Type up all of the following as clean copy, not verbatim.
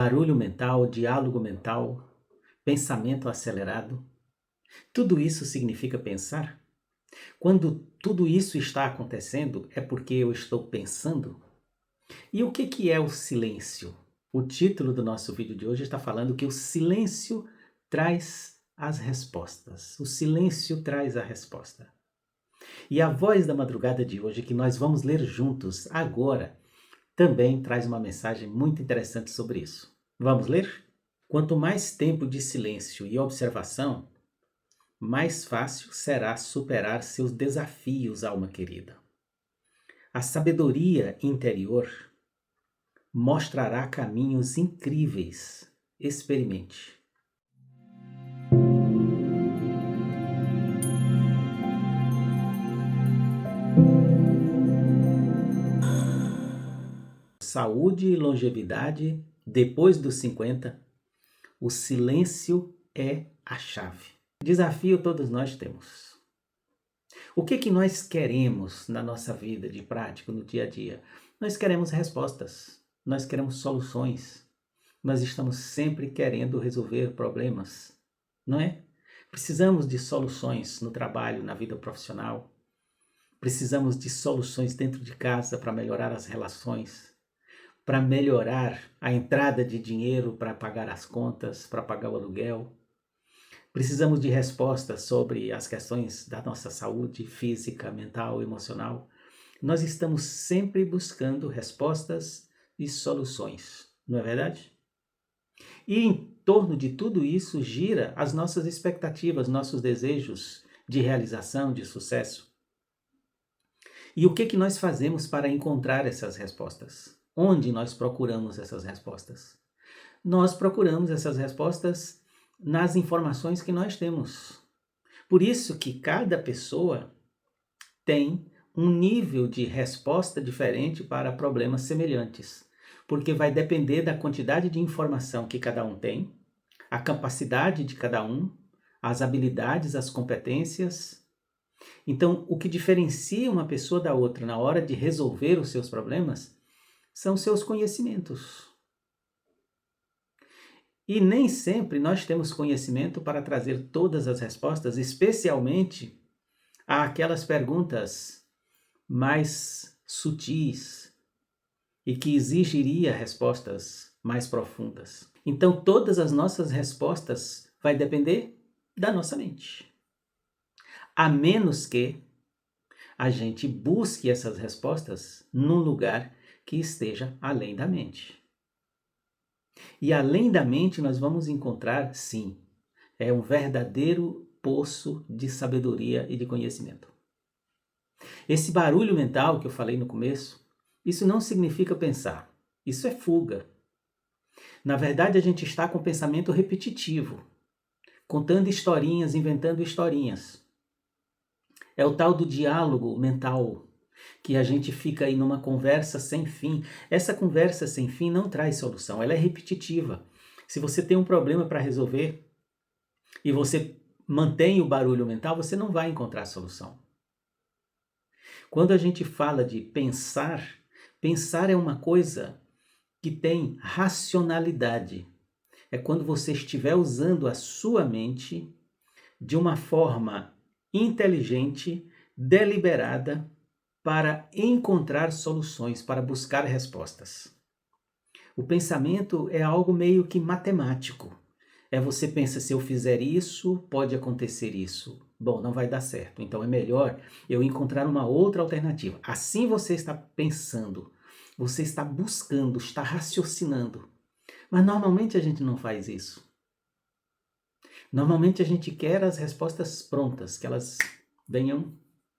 Barulho mental, diálogo mental, pensamento acelerado. Tudo isso significa pensar? Quando tudo isso está acontecendo, é porque eu estou pensando? E o que é o silêncio? O título do nosso vídeo de hoje está falando que o silêncio traz as respostas. O silêncio traz a resposta. E a voz da madrugada de hoje, que nós vamos ler juntos agora, também traz uma mensagem muito interessante sobre isso. Vamos ler? Quanto mais tempo de silêncio e observação, mais fácil será superar seus desafios, alma querida. A sabedoria interior mostrará caminhos incríveis. Experimente. Saúde e longevidade depois dos 50, o silêncio é a chave. Desafio todos nós temos. O que nós queremos na nossa vida de prática, no dia a dia? Nós queremos respostas, nós queremos soluções. Nós estamos sempre querendo resolver problemas, não é? Precisamos de soluções no trabalho, na vida profissional. Precisamos de soluções dentro de casa para melhorar as relações, para melhorar a entrada de dinheiro para pagar as contas, para pagar o aluguel. Precisamos de respostas sobre as questões da nossa saúde física, mental, emocional. Nós estamos sempre buscando respostas e soluções, não é verdade? E em torno de tudo isso gira as nossas expectativas, nossos desejos de realização, de sucesso. E o que nós fazemos para encontrar essas respostas? Onde nós procuramos essas respostas? Nós procuramos essas respostas nas informações que nós temos. Por isso que cada pessoa tem um nível de resposta diferente para problemas semelhantes, porque vai depender da quantidade de informação que cada um tem, a capacidade de cada um, as habilidades, as competências. Então, o que diferencia uma pessoa da outra na hora de resolver os seus problemas são seus conhecimentos. E nem sempre nós temos conhecimento para trazer todas as respostas, especialmente àquelas perguntas mais sutis e que exigiria respostas mais profundas. Então, todas as nossas respostas vai depender da nossa mente. A menos que a gente busque essas respostas num lugar que esteja além da mente. E além da mente nós vamos encontrar, sim, é um verdadeiro poço de sabedoria e de conhecimento. Esse barulho mental que eu falei no começo, isso não significa pensar, isso é fuga. Na verdade, a gente está com pensamento repetitivo, contando historinhas, inventando historinhas. É o tal do diálogo mental, que a gente fica aí numa conversa sem fim. Essa conversa sem fim não traz solução, ela é repetitiva. Se você tem um problema para resolver e você mantém o barulho mental, você não vai encontrar solução. Quando a gente fala de pensar, pensar é uma coisa que tem racionalidade. É quando você estiver usando a sua mente de uma forma inteligente, deliberada, para encontrar soluções, para buscar respostas. O pensamento é algo meio que matemático. É você pensa, se eu fizer isso, pode acontecer isso. Bom, não vai dar certo, então é melhor eu encontrar uma outra alternativa. Assim você está pensando, você está buscando, está raciocinando. Mas normalmente a gente não faz isso. Normalmente a gente quer as respostas prontas, que elas venham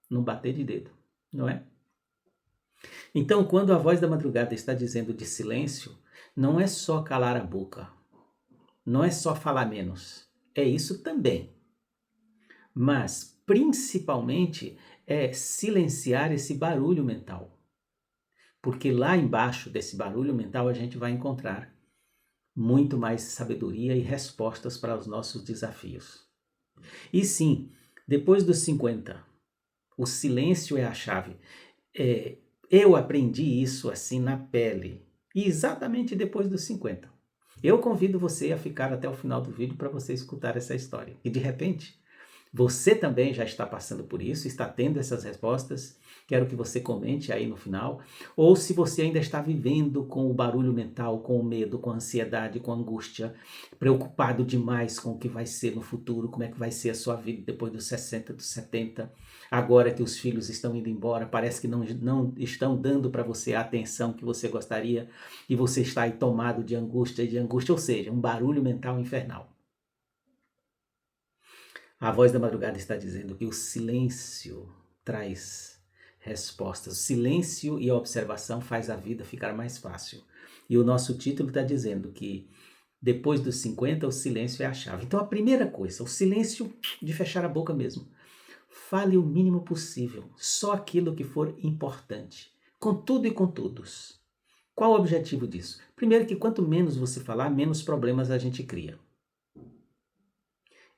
no bater de dedo, não é? Então, quando a voz da madrugada está dizendo de silêncio, não é só calar a boca, não é só falar menos, é isso também. Mas, principalmente, é silenciar esse barulho mental. Porque lá embaixo desse barulho mental a gente vai encontrar muito mais sabedoria e respostas para os nossos desafios. E sim, depois dos 50, o silêncio é a chave. Eu aprendi isso assim na pele, e exatamente depois dos 50. Eu convido você a ficar até o final do vídeo para você escutar essa história. E de repente, você também já está passando por isso, está tendo essas respostas. Quero que você comente aí no final. Ou se você ainda está vivendo com o barulho mental, com o medo, com a ansiedade, com a angústia, preocupado demais com o que vai ser no futuro, como é que vai ser a sua vida depois dos 60, dos 70, agora que os filhos estão indo embora, parece que não estão dando para você a atenção que você gostaria e você está aí tomado de angústia, ou seja, um barulho mental infernal. A voz da madrugada está dizendo que o silêncio traz respostas. O silêncio e a observação faz a vida ficar mais fácil. E o nosso título está dizendo que depois dos 50 o silêncio é a chave. Então a primeira coisa, o silêncio de fechar a boca mesmo. Fale o mínimo possível, só aquilo que for importante, com tudo e com todos. Qual o objetivo disso? Primeiro que quanto menos você falar, menos problemas a gente cria.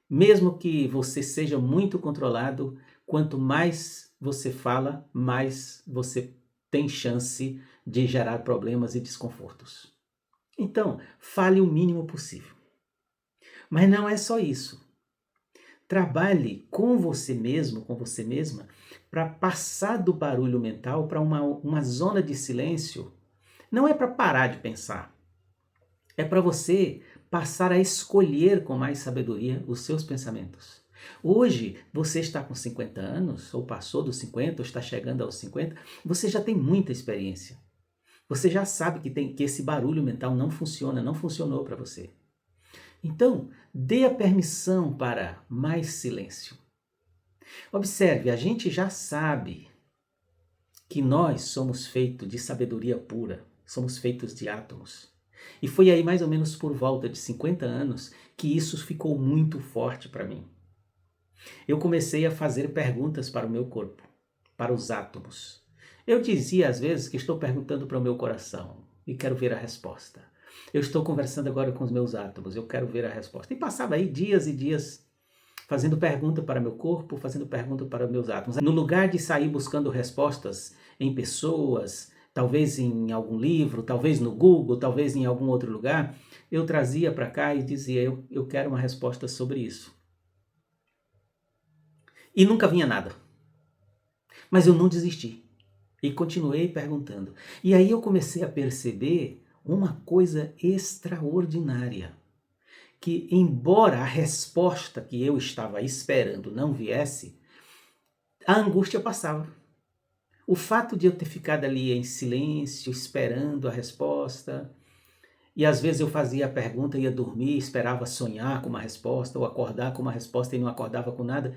Mesmo que você seja muito controlado, quanto mais você fala, mais você tem chance de gerar problemas e desconfortos. Então, fale o mínimo possível. Mas não é só isso. Trabalhe com você mesmo, com você mesma, para passar do barulho mental para uma zona de silêncio. Não é para parar de pensar. É para você passar a escolher com mais sabedoria os seus pensamentos. Hoje, você está com 50 anos, ou passou dos 50, ou está chegando aos 50, você já tem muita experiência. Você já sabe que esse barulho mental não funciona, não funcionou para você. Então, dê a permissão para mais silêncio. Observe, a gente já sabe que nós somos feitos de sabedoria pura, somos feitos de átomos. E foi aí mais ou menos por volta de 50 anos que isso ficou muito forte para mim. Eu comecei a fazer perguntas para o meu corpo, para os átomos. Eu dizia às vezes que estou perguntando para o meu coração e quero ver a resposta. Eu estou conversando agora com os meus átomos, eu quero ver a resposta. E passava aí dias e dias fazendo pergunta para meu corpo, fazendo pergunta para meus átomos. No lugar de sair buscando respostas em pessoas, talvez em algum livro, talvez no Google, talvez em algum outro lugar, eu trazia para cá e dizia, eu quero uma resposta sobre isso. E nunca vinha nada. Mas eu não desisti. E continuei perguntando. E aí eu comecei a perceber uma coisa extraordinária. Que embora a resposta que eu estava esperando não viesse, a angústia passava. O fato de eu ter ficado ali em silêncio, esperando a resposta, e às vezes eu fazia a pergunta, ia dormir, esperava sonhar com uma resposta, ou acordar com uma resposta e não acordava com nada,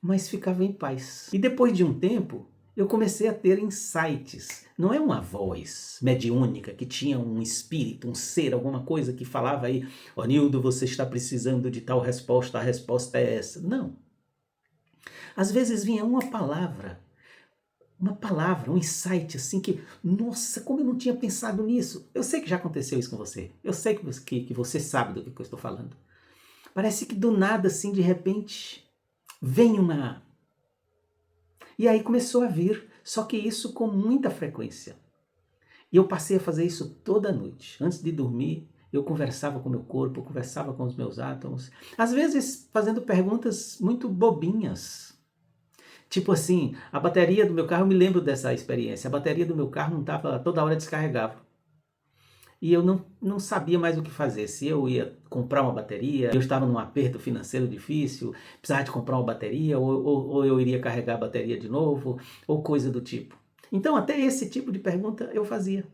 mas ficava em paz. E depois de um tempo, eu comecei a ter insights. Não é uma voz mediúnica que tinha um espírito, um ser, alguma coisa que falava aí, ó Nildo, você está precisando de tal resposta, a resposta é essa. Não. Às vezes vinha uma palavra, um insight assim que, nossa, como eu não tinha pensado nisso. Eu sei que já aconteceu isso com você. Eu sei que você sabe do que eu estou falando. Parece que do nada, assim, de repente, vem uma... E aí começou a vir, só que isso com muita frequência. E eu passei a fazer isso toda noite. Antes de dormir, eu conversava com o meu corpo, conversava com os meus átomos. Às vezes fazendo perguntas muito bobinhas. Tipo assim, a bateria do meu carro, eu me lembro dessa experiência. A bateria do meu carro não estava, toda hora descarregava. E eu não sabia mais o que fazer. Se eu ia comprar uma bateria, eu estava num aperto financeiro difícil, precisava de comprar uma bateria, ou eu iria carregar a bateria de novo, ou coisa do tipo. Então, até esse tipo de pergunta eu fazia.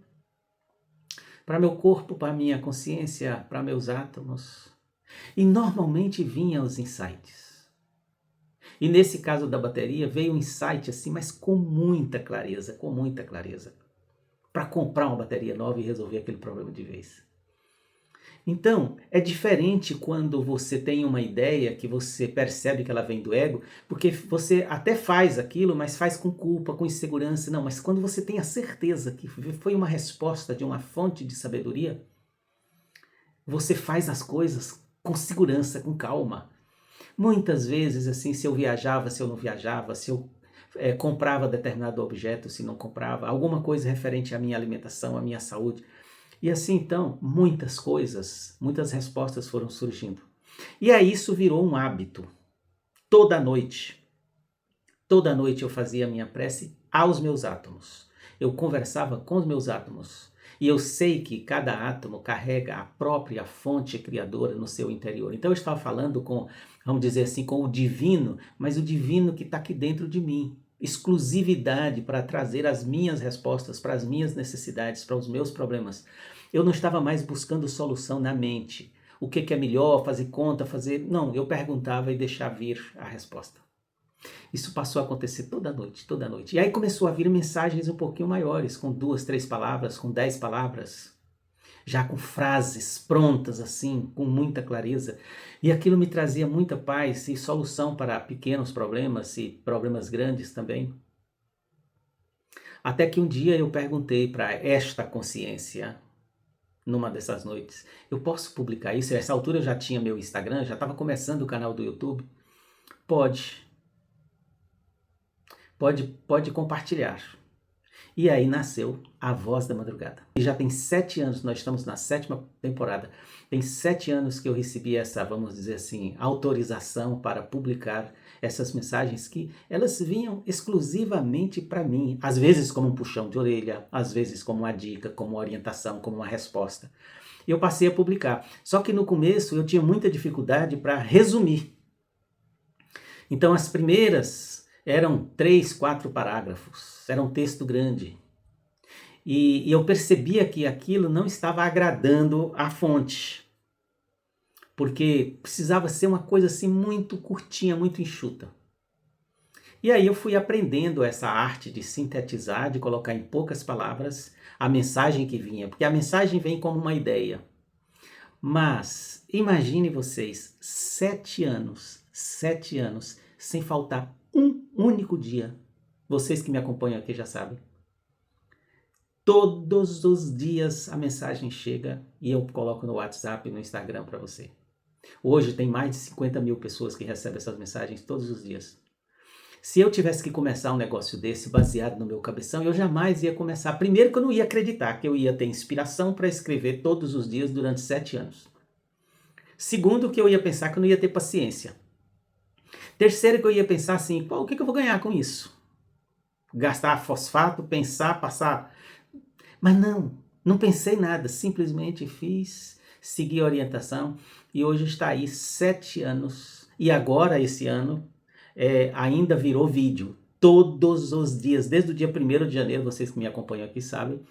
Para meu corpo, para minha consciência, para meus átomos. E normalmente vinham os insights. E nesse caso da bateria, veio um insight assim, mas com muita clareza, para comprar uma bateria nova e resolver aquele problema de vez. Então, é diferente quando você tem uma ideia que você percebe que ela vem do ego, porque você até faz aquilo, mas faz com culpa, com insegurança. Não, mas quando você tem a certeza que foi uma resposta de uma fonte de sabedoria, você faz as coisas com segurança, com calma. Muitas vezes, assim, se eu viajava, se eu não viajava, se eu comprava determinado objeto, se não comprava, alguma coisa referente à minha alimentação, à minha saúde, E assim então, muitas coisas, muitas respostas foram surgindo. E aí isso virou um hábito. Toda noite, toda noite eu fazia a minha prece aos meus átomos. Eu conversava com os meus átomos. E eu sei que cada átomo carrega a própria fonte criadora no seu interior. Então eu estava falando com, vamos dizer assim, com o divino, mas o divino que está aqui dentro de mim. Exclusividade para trazer as minhas respostas, para as minhas necessidades, para os meus problemas. Eu não estava mais buscando solução na mente. O que é melhor, fazer conta, fazer... Não, eu perguntava e deixava vir a resposta. Isso passou a acontecer toda noite, toda noite. E aí começou a vir mensagens um pouquinho maiores, com 2, 3 palavras, com 10 palavras, já com frases prontas assim, com muita clareza. E aquilo me trazia muita paz e solução para pequenos problemas e problemas grandes também. Até que um dia eu perguntei para esta consciência, numa dessas noites, eu posso publicar isso? Nessa altura eu já tinha meu Instagram, já estava começando o canal do YouTube. Pode. Pode compartilhar. E aí nasceu A Voz da Madrugada. E já tem 7 anos, nós estamos na 7ª temporada, tem 7 anos que eu recebi essa, vamos dizer assim, autorização para publicar essas mensagens que elas vinham exclusivamente para mim, às vezes como um puxão de orelha, às vezes como uma dica, como uma orientação, como uma resposta. E eu passei a publicar. Só que no começo eu tinha muita dificuldade para resumir. Então as primeiras eram 3, 4 parágrafos, era um texto grande. E eu percebia que aquilo não estava agradando a fonte, porque precisava ser uma coisa assim muito curtinha, muito enxuta. E aí eu fui aprendendo essa arte de sintetizar, de colocar em poucas palavras a mensagem que vinha, porque a mensagem vem como uma ideia. Mas imagine vocês, 7 anos, sem faltar um único dia. Vocês que me acompanham aqui já sabem. Todos os dias a mensagem chega e eu coloco no WhatsApp e no Instagram para você. Hoje tem mais de 50 mil pessoas que recebem essas mensagens todos os dias. Se eu tivesse que começar um negócio desse baseado no meu cabeção, eu jamais ia começar. Primeiro que eu não ia acreditar que eu ia ter inspiração para escrever todos os dias durante 7 anos. Segundo que eu ia pensar que eu não ia ter paciência. Terceiro que eu ia pensar assim, o que eu vou ganhar com isso? Gastar fosfato, pensar, passar... Mas não pensei nada, simplesmente fiz, segui a orientação e hoje está aí 7 anos. E agora, esse ano, ainda virou vídeo. Todos os dias, desde o dia 1º de janeiro, vocês que me acompanham aqui sabem,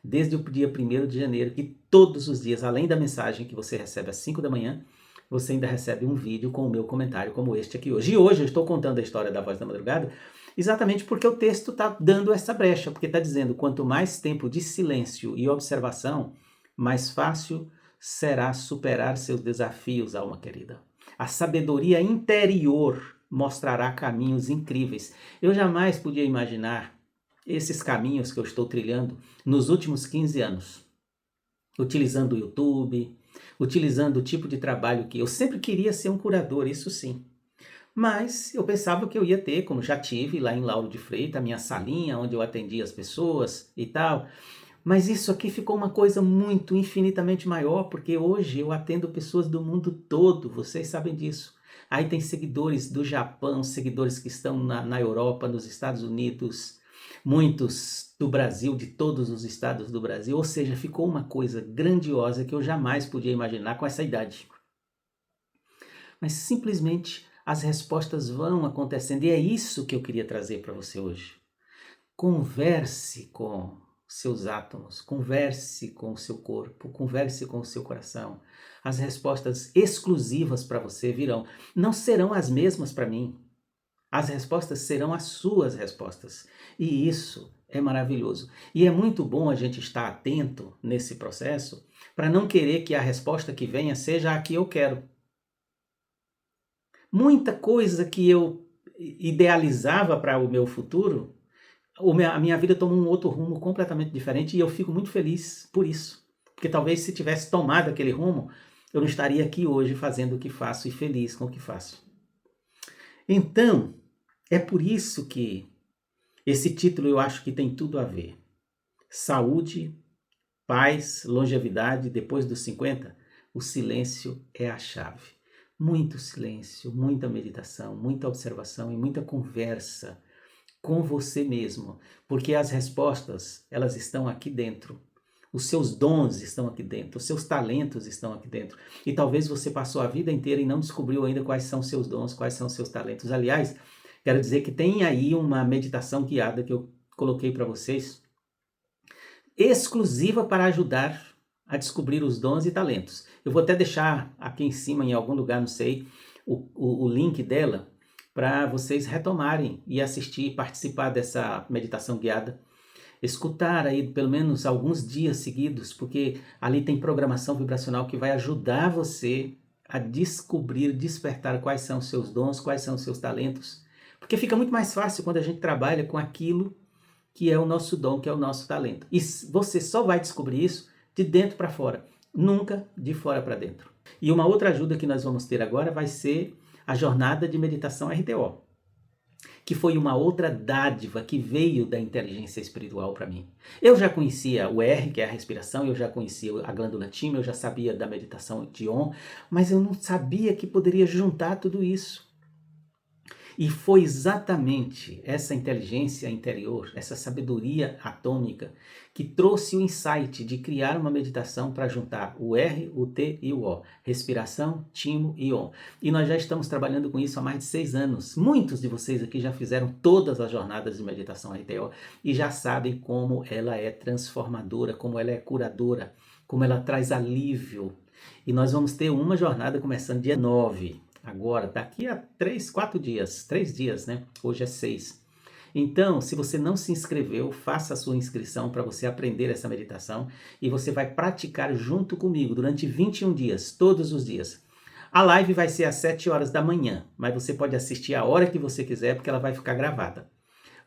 desde o dia 1º de janeiro, que todos os dias, além da mensagem que você recebe às 5 da manhã, você ainda recebe um vídeo com o meu comentário, como este aqui hoje. E hoje eu estou contando a história da Voz da Madrugada, exatamente porque o texto está dando essa brecha, porque está dizendo, quanto mais tempo de silêncio e observação, mais fácil será superar seus desafios, alma querida. A sabedoria interior mostrará caminhos incríveis. Eu jamais podia imaginar esses caminhos que eu estou trilhando nos últimos 15 anos, utilizando o YouTube, utilizando o tipo de trabalho que eu sempre queria ser um curador, isso sim. Mas eu pensava que eu ia ter, como já tive lá em Lauro de Freitas, a minha salinha onde eu atendia as pessoas e tal. Mas isso aqui ficou uma coisa muito, infinitamente maior, porque hoje eu atendo pessoas do mundo todo, vocês sabem disso. Aí tem seguidores do Japão, seguidores que estão na Europa, nos Estados Unidos, muitos do Brasil, de todos os estados do Brasil. Ou seja, ficou uma coisa grandiosa que eu jamais podia imaginar com essa idade. Mas simplesmente as respostas vão acontecendo e é isso que eu queria trazer para você hoje. Converse com seus átomos, converse com o seu corpo, converse com o seu coração. As respostas exclusivas para você virão. Não serão as mesmas para mim. As respostas serão as suas respostas. E isso é maravilhoso. E é muito bom a gente estar atento nesse processo para não querer que a resposta que venha seja a que eu quero. Muita coisa que eu idealizava para o meu futuro, a minha vida tomou um outro rumo completamente diferente e eu fico muito feliz por isso. Porque talvez se tivesse tomado aquele rumo, eu não estaria aqui hoje fazendo o que faço e feliz com o que faço. Então, é por isso que esse título eu acho que tem tudo a ver. Saúde, paz, longevidade depois dos 50, o silêncio é a chave. Muito silêncio, muita meditação, muita observação e muita conversa com você mesmo, porque as respostas, elas estão aqui dentro. Os seus dons estão aqui dentro, os seus talentos estão aqui dentro. E talvez você passou a vida inteira e não descobriu ainda quais são seus dons, quais são seus talentos. Aliás, quero dizer que tem aí uma meditação guiada que eu coloquei para vocês, exclusiva para ajudar a descobrir os dons e talentos. Eu vou até deixar aqui em cima, em algum lugar, não sei, o link dela, para vocês retomarem e assistir, participar dessa meditação guiada. Escutar aí pelo menos alguns dias seguidos, porque ali tem programação vibracional que vai ajudar você a descobrir, despertar quais são os seus dons, quais são os seus talentos. Porque fica muito mais fácil quando a gente trabalha com aquilo que é o nosso dom, que é o nosso talento. E você só vai descobrir isso de dentro para fora, nunca de fora para dentro. E uma outra ajuda que nós vamos ter agora vai ser a jornada de meditação RTO, que foi uma outra dádiva que veio da inteligência espiritual para mim. Eu já conhecia o R, que é a respiração, eu já conhecia a glândula timo, eu já sabia da meditação de Om, mas eu não sabia que poderia juntar tudo isso. E foi exatamente essa inteligência interior, essa sabedoria atômica, que trouxe o insight de criar uma meditação para juntar o R, o T e o O. Respiração, timo e Om. E nós já estamos trabalhando com isso há mais de 6 anos. Muitos de vocês aqui já fizeram todas as jornadas de meditação RTO e já sabem como ela é transformadora, como ela é curadora, como ela traz alívio. E nós vamos ter uma jornada começando dia 9. Agora, daqui a 3 dias, né? Hoje é 6. Então, se você não se inscreveu, faça a sua inscrição para você aprender essa meditação e você vai praticar junto comigo durante 21 dias, todos os dias. A live vai ser às 7 horas da manhã, mas você pode assistir a hora que você quiser porque ela vai ficar gravada.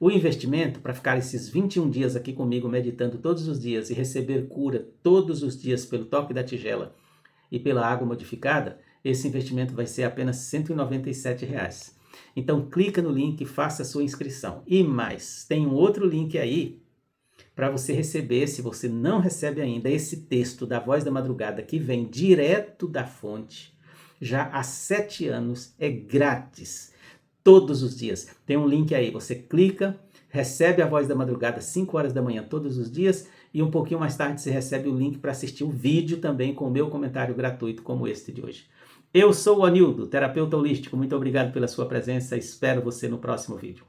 O investimento para ficar esses 21 dias aqui comigo meditando todos os dias e receber cura todos os dias pelo toque da tigela e pela água modificada, esse investimento vai ser apenas R$ 197. Então clica no link e faça a sua inscrição. E mais, tem um outro link aí para você receber, se você não recebe ainda, esse texto da Voz da Madrugada que vem direto da fonte, já há 7 anos, é grátis, todos os dias. Tem um link aí, você clica, recebe a Voz da Madrugada às 5 horas da manhã todos os dias e um pouquinho mais tarde você recebe o link para assistir um vídeo também com o meu comentário gratuito como este de hoje. Eu sou o Anildo, terapeuta holístico. Muito obrigado pela sua presença. Espero você no próximo vídeo.